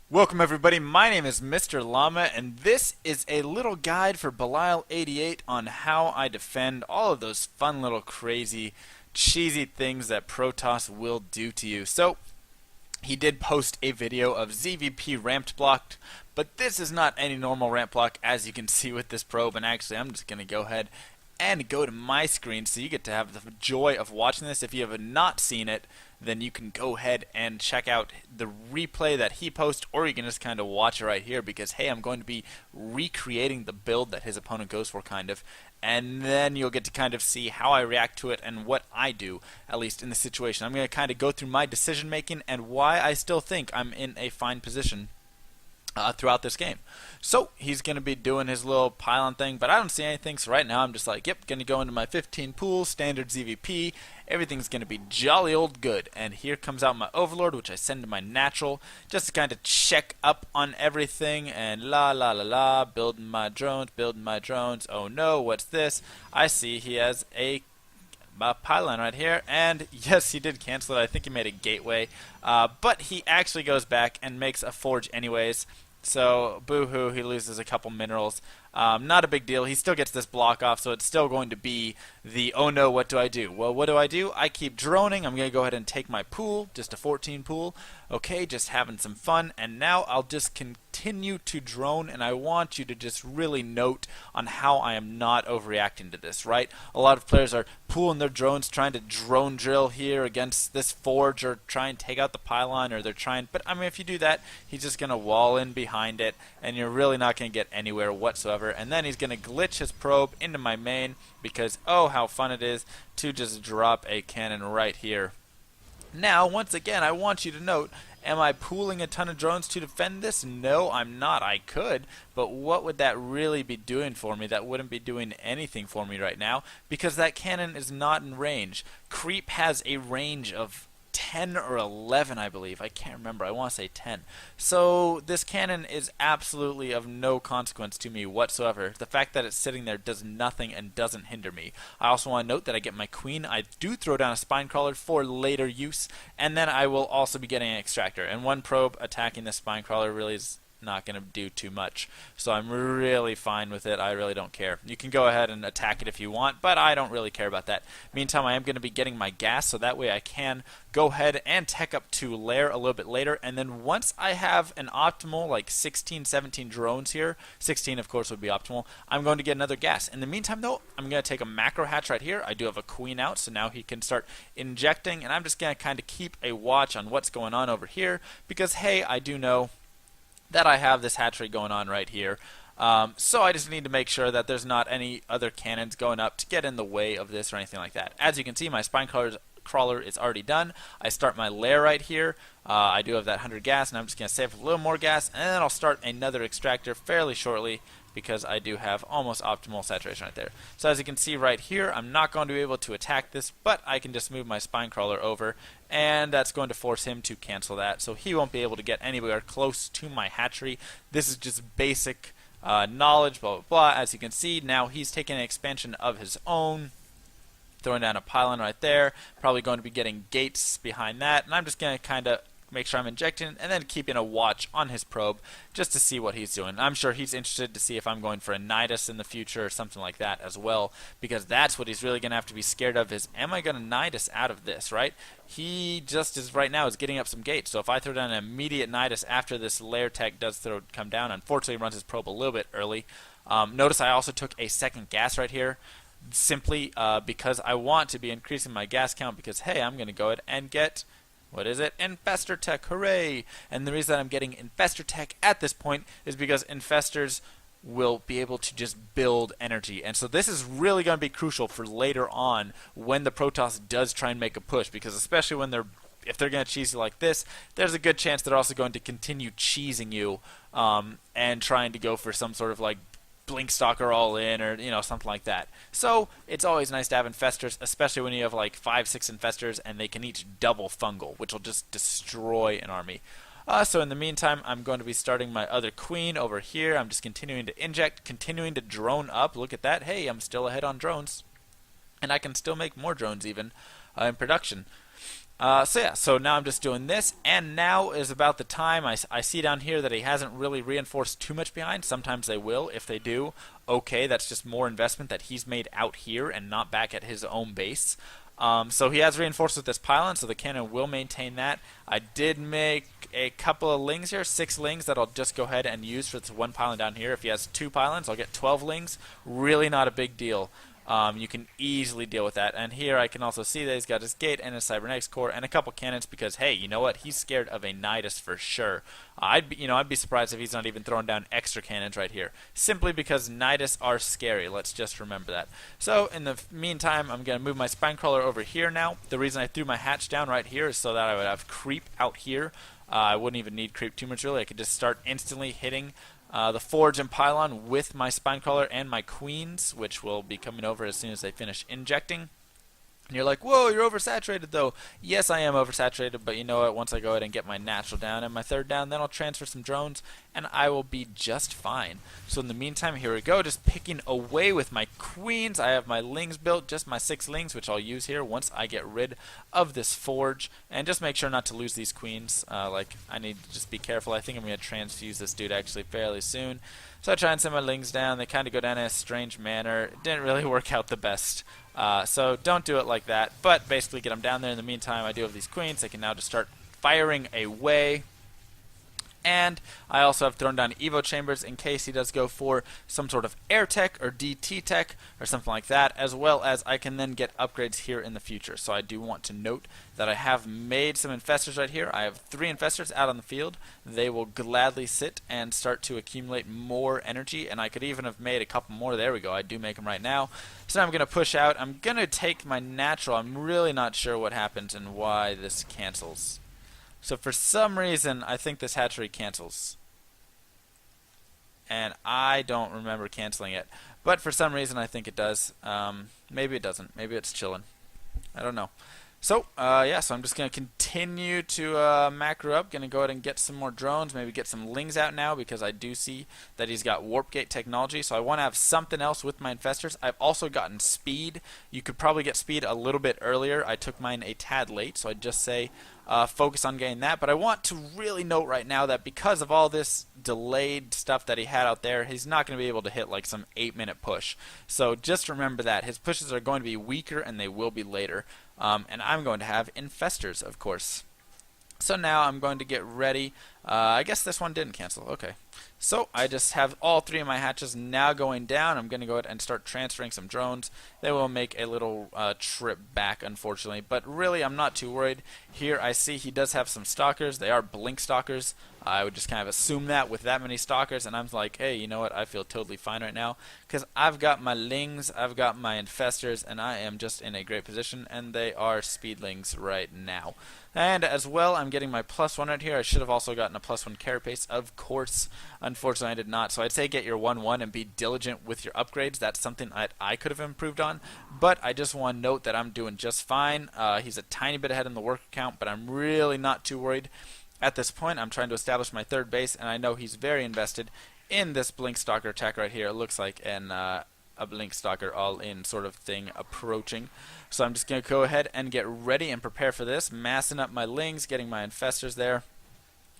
Welcome everybody, my name is Mr. Llama and this is a little guide for Belial88 on how I defend all of those fun little crazy cheesy things that Protoss will do to you. So, he did post a video of ZvP ramped blocked, but this is not any normal ramp block as you can see with this probe, and actually I'm just going to go ahead and go to my screen so you get to have the joy of watching this. If you have not seen it, then you can go ahead and check out the replay that he posts, or you can just kind of watch it right here because, hey, I'm going to be recreating the build that his opponent goes for, kind of, and then you'll get to kind of see how I react to it and what I do, at least in the situation. I'm going to kind of go through my decision making and why I still think I'm in a fine position throughout this game. So he's going to be doing his little pylon thing, but I don't see anything, so right now I'm just like, yep, going to go into my 15 pool, standard ZvP, everything's going to be jolly old good. And here comes out my Overlord, which I send to my natural, just to kind of check up on everything, and la la la la, building my drones, oh no, what's this? I see he has a pylon right here, and yes, he did cancel it. I think he made a gateway, but he actually goes back and makes a forge anyways. So, boo-hoo, he loses a couple minerals. Not a big deal. He still gets this block off, so it's still going to be the, oh no, what do I do? Well, what do? I keep droning. I'm going to go ahead and take my pool, just a 14 pool. Okay, just having some fun, and now I'll just continue to drone, and I want you to just really note on how I am not overreacting to this, right? A lot of players are pooling their drones, trying to drone drill here against this forge, or try and take out the pylon, or they're trying, but I mean, if you do that, he's just going to wall in behind it, and you're really not going to get anywhere whatsoever. And then he's going to glitch his probe into my main because, oh, how fun it is to just drop a cannon right here. Now, once again, I want you to note, am I pooling a ton of drones to defend this? No, I'm not. I could, but what would that really be doing for me? That wouldn't be doing anything for me right now because that cannon is not in range. Creep has a range of 10 or 11, I believe. I can't remember. I want to say 10. So this cannon is absolutely of no consequence to me whatsoever. The fact that it's sitting there does nothing and doesn't hinder me. I also want to note that I get my queen. I do throw down a spine crawler for later use, and then I will also be getting an extractor. And one probe attacking the spine crawler really is not going to do too much. So I'm really fine with it. I really don't care. You can go ahead and attack it if you want, but I don't really care about that. Meantime, I am going to be getting my gas, so that way I can go ahead and tech up to lair a little bit later, and then once I have an optimal like 16, 17 drones here, 16 of course would be optimal, I'm going to get another gas. In the meantime though, I'm going to take a macro hatch right here. I do have a queen out, so now he can start injecting, and I'm just going to kind of keep a watch on what's going on over here, because hey, I do know that I have this hatchery going on right here. So I just need to make sure that there's not any other cannons going up to get in the way of this or anything like that. As you can see, my spine crawler is already done. I start my lair right here. I do have that 100 gas, and I'm just going to save a little more gas, and then I'll start another extractor fairly shortly because I do have almost optimal saturation right there. So as you can see right here, I'm not going to be able to attack this, but I can just move my spine crawler over, and that's going to force him to cancel that. So he won't be able to get anywhere close to my hatchery. This is just basic knowledge, blah, blah, blah. As you can see, now he's taking an expansion of his own, throwing down a pylon right there, probably going to be getting gates behind that, and I'm just going to kind of make sure I'm injecting and then keeping a watch on his probe just to see what he's doing. I'm sure he's interested to see if I'm going for a Nidus in the future or something like that as well, because that's what he's really going to have to be scared of is, am I going to Nidus out of this, right? He just is right now is getting up some gates, so if I throw down an immediate Nidus after this lair tech does come down, unfortunately he runs his probe a little bit early. Notice I also took a second gas right here, simply because I want to be increasing my gas count because, hey, I'm going to go ahead and get, what is it? Infestor Tech, hooray! And the reason that I'm getting Infestor Tech at this point is because Infestors will be able to just build energy. And so this is really going to be crucial for later on when the Protoss does try and make a push, because especially when if they're going to cheese you like this, there's a good chance they're also going to continue cheesing you and trying to go for some sort of like Blink Stalker all in, or something like that. So it's always nice to have infestors, especially when you have like 5-6 infestors and they can each double fungal, which will just destroy an army. So in the meantime, I'm going to be starting my other queen over here. I'm just continuing to inject, continuing to drone up. Look at that. Hey, I'm still ahead on drones, and I can still make more drones even in production. So yeah, so now I'm just doing this, and now is about the time. I see down here that he hasn't really reinforced too much behind. Sometimes they will. If they do, okay, that's just more investment that he's made out here and not back at his own base. So he has reinforced with this pylon, so the cannon will maintain that. I did make a couple of lings here, 6 lings that I'll just go ahead and use for this one pylon down here. If he has 2 pylons, I'll get 12 lings. Really not a big deal. You can easily deal with that. And here I can also see that he's got his gate and his cybernetics core and a couple cannons because, hey, you know what? He's scared of a Nidus for sure. I'd be surprised if he's not even throwing down extra cannons right here, simply because Nidus are scary. Let's just remember that. So in the meantime, I'm going to move my Spinecrawler over here now. The reason I threw my hatch down right here is so that I would have creep out here. I wouldn't even need creep too much really. I could just start instantly hitting the Forge and Pylon with my Spinecrawler and my Queens, which will be coming over as soon as they finish injecting. And you're like, whoa, you're oversaturated though. Yes, I am oversaturated, but you know what? Once I go ahead and get my natural down and my third down, then I'll transfer some drones, and I will be just fine. So in the meantime, here we go, just picking away with my Queens. I have my Lings built, just my 6 Lings, which I'll use here once I get rid of this Forge. And just make sure not to lose these Queens. I need to just be careful. I think I'm going to transfuse this dude actually fairly soon. So I try and send my Lings down. They kind of go down in a strange manner. It didn't really work out the best. So don't do it like that, but basically get them down there. In the meantime, I do have these Queens. They can now just start firing away. And I also have thrown down Evo Chambers in case he does go for some sort of air tech or DT tech or something like that, as well as I can then get upgrades here in the future. So I do want to note that I have made some infestors right here. I have 3 infestors out on the field. They will gladly sit and start to accumulate more energy, and I could even have made a couple more. There we go. I do make them right now. So now I'm going to push out. I'm going to take my natural. I'm really not sure what happens and why this cancels. So for some reason, I think this hatchery cancels. And I don't remember canceling it. But for some reason, I think it does. Maybe it doesn't. Maybe it's chilling. I don't know. So, yeah, so I'm just going to continue to macro up. Going to go ahead and get some more drones, maybe get some Lings out now because I do see that he's got Warp Gate technology. So I want to have something else with my infestors. I've also gotten speed. You could probably get speed a little bit earlier. I took mine a tad late, so I'd just say focus on getting that. But I want to really note right now that because of all this delayed stuff that he had out there, he's not going to be able to hit like some 8-minute push. So just remember that. His pushes are going to be weaker and they will be later. And I'm going to have infestors, of course. So now I'm going to get ready. I guess this one didn't cancel. Okay. So I just have all 3 of my hatches now going down. I'm going to go ahead and start transferring some drones. They will make a little trip back, unfortunately. But really, I'm not too worried. Here I see he does have some stalkers. They are blink stalkers. I would just kind of assume that with that many stalkers, and I'm like, hey, you know what? I feel totally fine right now because I've got my Lings, I've got my infestors, and I am just in a great position, and they are speedlings right now. And as well, I'm getting my +1 right here. I should have also gotten a +1 carapace, of course. Unfortunately, I did not. So I'd say get your 1-1 and be diligent with your upgrades. That's something that I could have improved on, but I just want to note that I'm doing just fine. He's a tiny bit ahead in the work count, but I'm really not too worried. At this point, I'm trying to establish my 3rd base, and I know he's very invested in this Blink Stalker attack right here. It looks like a Blink Stalker all-in sort of thing approaching. So I'm just going to go ahead and get ready and prepare for this, massing up my Lings, getting my infestors there,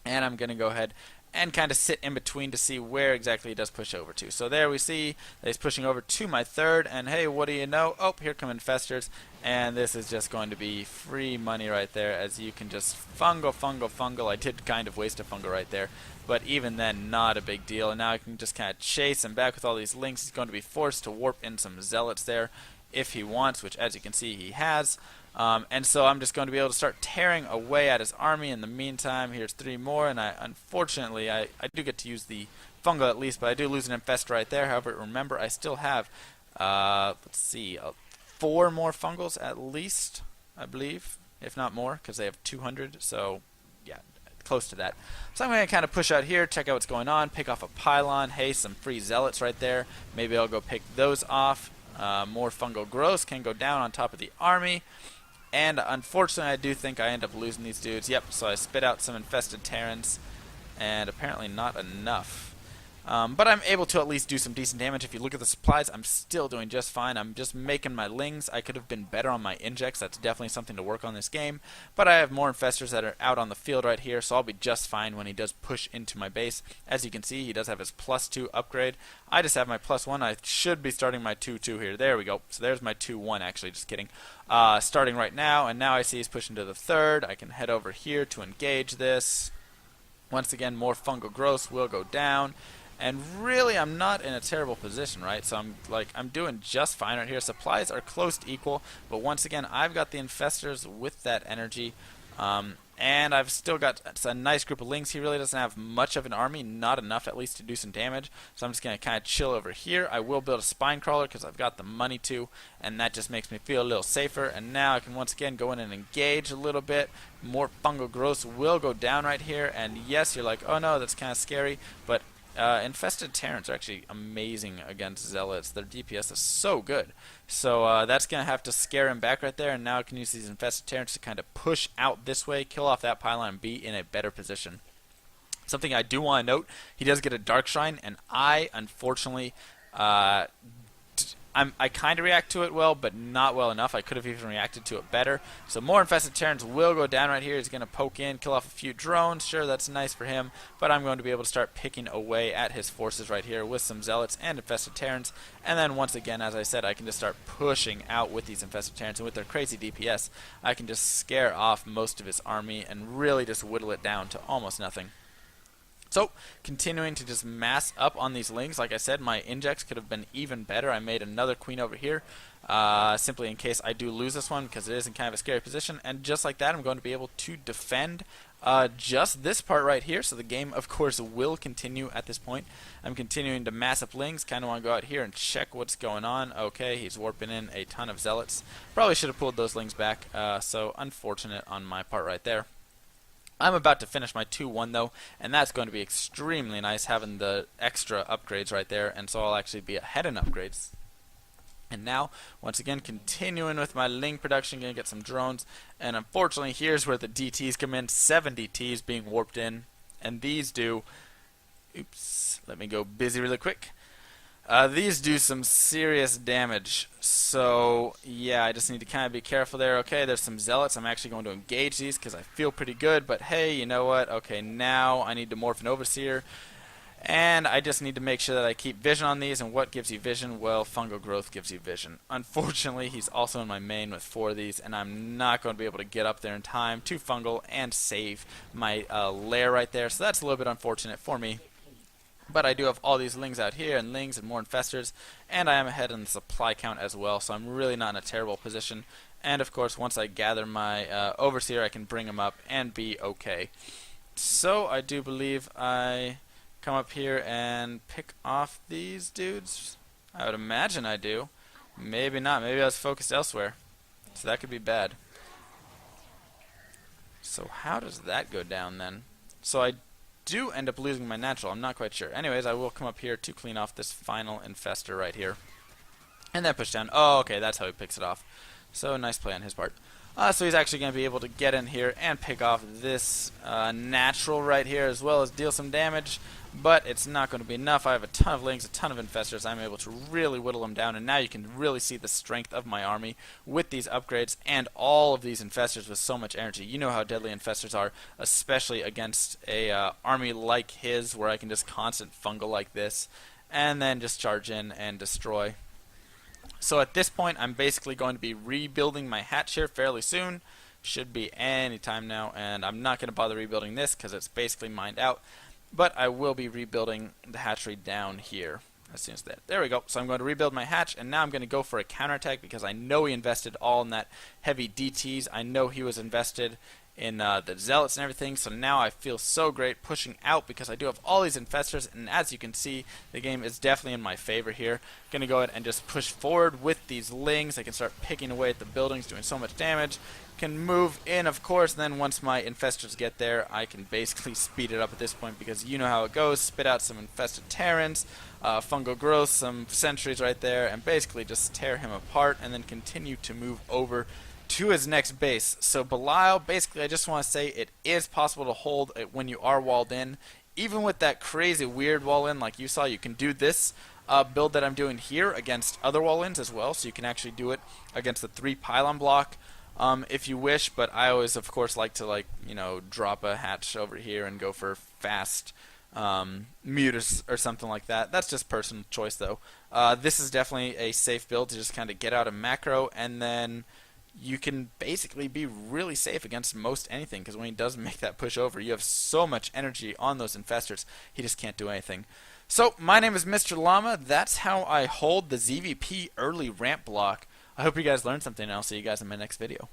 and I'm going to go ahead and kind of sit in between to see where exactly he does push over to. So there we see that he's pushing over to my 3rd, and hey, what do you know? Oh, here come infestors, and this is just going to be free money right there, as you can just fungal. I did kind of waste a fungal right there, but even then, not a big deal. And now I can just kind of chase him back with all these Lings. He's going to be forced to warp in some zealots there if he wants, which as you can see he has. And so I'm just going to be able to start tearing away at his army. In the meantime, here's 3 more, and unfortunately I do get to use the fungal at least, but I do lose an infestor right there. However, remember, I still have, let's see, 4 more fungals at least, I believe, if not more, because they have 200, so yeah, close to that. So I'm going to kind of push out here, check out what's going on, pick off a pylon. Hey, some free zealots right there. Maybe I'll go pick those off. More fungal growth can go down on top of the army. And unfortunately, I do think I end up losing these dudes. Yep, so I spit out some infested Terrans, and apparently not enough. But I'm able to at least do some decent damage. If you look at the supplies, I'm still doing just fine. I'm just making my lings. I could have been better on my injects. That's definitely something to work on this game. But I have more infestors that are out on the field right here, so I'll be just fine when he does push into my base. As you can see, he does have his +2 upgrade. I just have my +1. I should be starting my 2-2 here. There we go. So there's my 2-1, actually. Just kidding. Starting right now, and now I see he's pushing to the 3rd. I can head over here to engage this. Once again, more fungal growth will go down. And really, I'm not in a terrible position, right? So I'm doing just fine right here. Supplies are close to equal, but once again, I've got the infestors with that energy, and I've still got a nice group of lings. He really doesn't have much of an army, not enough at least to do some damage. So I'm just going to kind of chill over here. I will build a spine crawler because I've got the money to, and that just makes me feel a little safer. And now I can once again go in and engage a little bit. More fungal growth will go down right here, and yes, you're like, oh no, that's kind of scary, but infested Terrans are actually amazing against Zealots. Their DPS is so good. So that's going to have to scare him back right there, and now I can use these infested Terrans to kind of push out this way, kill off that pylon, and be in a better position. Something I do want to note, he does get a Dark Shrine, and I, unfortunately, I kind of react to it well, but not well enough. I could have even reacted to it better. So more infested Terrans will go down right here. He's going to poke in, kill off a few drones. Sure, that's nice for him, but I'm going to be able to start picking away at his forces right here with some Zealots and infested Terrans. And then once again, as I said, I can just start pushing out with these infested Terrans. And with their crazy DPS, I can just scare off most of his army and really just whittle it down to almost nothing. So, continuing to just mass up on these lings. Like I said, my injects could have been even better. I made another queen over here, simply in case I do lose this one, because it is in kind of a scary position. And just like that, I'm going to be able to defend just this part right here. So the game, of course, will continue at this point. I'm continuing to mass up lings. Kind of want to go out here and check what's going on. Okay, he's warping in a ton of Zealots. Probably should have pulled those lings back, so unfortunate on my part right there. I'm about to finish my 2-1 though, and that's going to be extremely nice having the extra upgrades right there, and so I'll actually be ahead in upgrades. And now, once again, continuing with my ling production, going to get some drones, and unfortunately here's where the DTs come in. 7 DTs being warped in, and these do, oops, let me go busy really quick. These do some serious damage, so yeah, I just need to kind of be careful there. Okay, there's some Zealots. I'm actually going to engage these because I feel pretty good, but hey, you know what? Okay, now I need to morph an Overseer, and I just need to make sure that I keep vision on these. And what gives you vision? Well, fungal growth gives you vision. Unfortunately, he's also in my main with 4 of these, and I'm not going to be able to get up there in time to fungal and save my lair right there, so that's a little bit unfortunate for me. But I do have all these lings out here, and lings and more infestors, and I am ahead in the supply count as well, so I'm really not in a terrible position. And of course, once I gather my Overseer, I can bring him up and be okay. So I do believe I come up here and pick off these dudes. I would imagine I do. Maybe not. Maybe I was focused elsewhere. So that could be bad. So how does that go down then? So I do end up losing my natural. I'm not quite sure. Anyways, I will come up here to clean off this final infestor right here. And then push down. Oh, okay, that's how he picks it off. So nice play on his part. So he's actually going to be able to get in here and pick off this natural right here, as well as deal some damage. But it's not going to be enough. I have a ton of lings, a ton of infestors. I'm able to really whittle them down, and now you can really see the strength of my army with these upgrades and all of these infestors with so much energy. You know how deadly infestors are, especially against a army like his, where I can just constant fungal like this, and then just charge in and destroy. So at this point, I'm basically going to be rebuilding my hatch here fairly soon. Should be any time now, and I'm not going to bother rebuilding this because it's basically mined out. But I will be rebuilding the hatchery down here as soon as that. There we go. So I'm going to rebuild my hatch, and now I'm going to go for a counterattack because I know he invested all in that heavy DTs. I know he was invested in the Zealots and everything, so now I feel so great pushing out because I do have all these infestors, and as you can see, the game is definitely in my favor here. I'm going to go ahead and just push forward with these lings. I can start picking away at the buildings, doing so much damage. Can move in, of course, and then once my infestors get there, I can basically speed it up at this point because you know how it goes. Spit out some infested Terrans, fungal growth, some sentries right there, and basically just tear him apart and then continue to move over to his next base. So Belial, basically I just want to say it is possible to hold it when you are walled in. even with that crazy weird wall-in like you saw, you can do this build that I'm doing here against other wall-ins as well. So you can actually do it against the 3 pylon block if you wish. But I always, of course, like to drop a hatch over here and go for fast mute or something like that. That's just personal choice though. This is definitely a safe build to just kind of get out of macro, and then you can basically be really safe against most anything, because when he does make that push over, you have so much energy on those infestors, he just can't do anything. So, my name is Mr. Llama. That's how I hold the ZvP early ramp block. I hope you guys learned something, and I'll see you guys in my next video.